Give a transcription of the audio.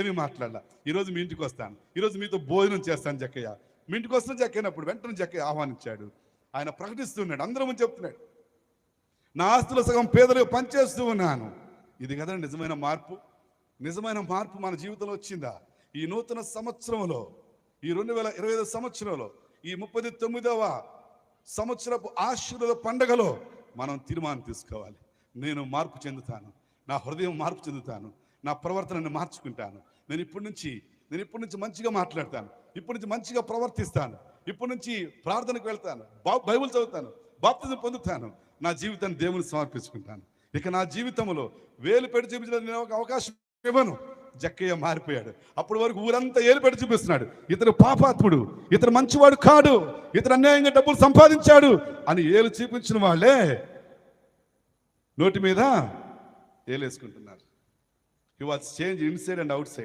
ఏమీ మాట్లాడాల. ఈరోజు మీ ఇంటికి వస్తాను, ఈరోజు మీతో భోజనం చేస్తాను జక్కయ్య. మీ ఇంటికి వస్తున్న జక్కయ్యనప్పుడు వెంటనే జక్కయ్య ఆహ్వానించాడు. ఆయన ప్రకటిస్తున్నాడు, అందరం చెప్తున్నాడు, నా ఆస్తుల సగం పేదలకు పనిచేస్తూ ఉన్నాను. ఇది కదా నిజమైన మార్పు. నిజమైన మార్పు మన జీవితంలో వచ్చిందా? ఈ నూతన సంవత్సరంలో, ఈ 2025 సంవత్సరంలో, ఈ 39వ సంవత్సరపు ఆశీర్వాద పండగలో మనం తీర్మానం తీసుకోవాలి. నేను మార్పు చెందుతాను, నా హృదయం మార్పు చెందుతాను, నా ప్రవర్తనను మార్చుకుంటాను. నేను ఇప్పటి నుంచి మంచిగా మాట్లాడతాను, ఇప్పటి నుంచి మంచిగా ప్రవర్తిస్తాను, ఇప్పటి నుంచి ప్రార్థనకు వెళ్తాను, బైబిల్ చదువుతాను, బాప్తిజం పొందుతాను, నా జీవితాన్ని దేవునికి సమర్పించుకుంటాను. ఇక నా జీవితంలో వేలు పెట్టి చూపించడానికి నేను ఒక అవకాశం ఇవ్వను. జక్కయ్య మారిపోయాడు. అప్పటి వరకు ఊరంతా ఏలు పెట్టి చూపిస్తున్నాడు, ఇతడు పాపాత్ముడు, ఇతడు మంచివాడు కాడు, ఇతడు అన్యాయంగా డబ్బులు సంపాదించాడు అని ఏలు చూపించిన వాళ్ళే నోటి మీద ఏలేసుకుంటున్నారు. He was change inside and out side.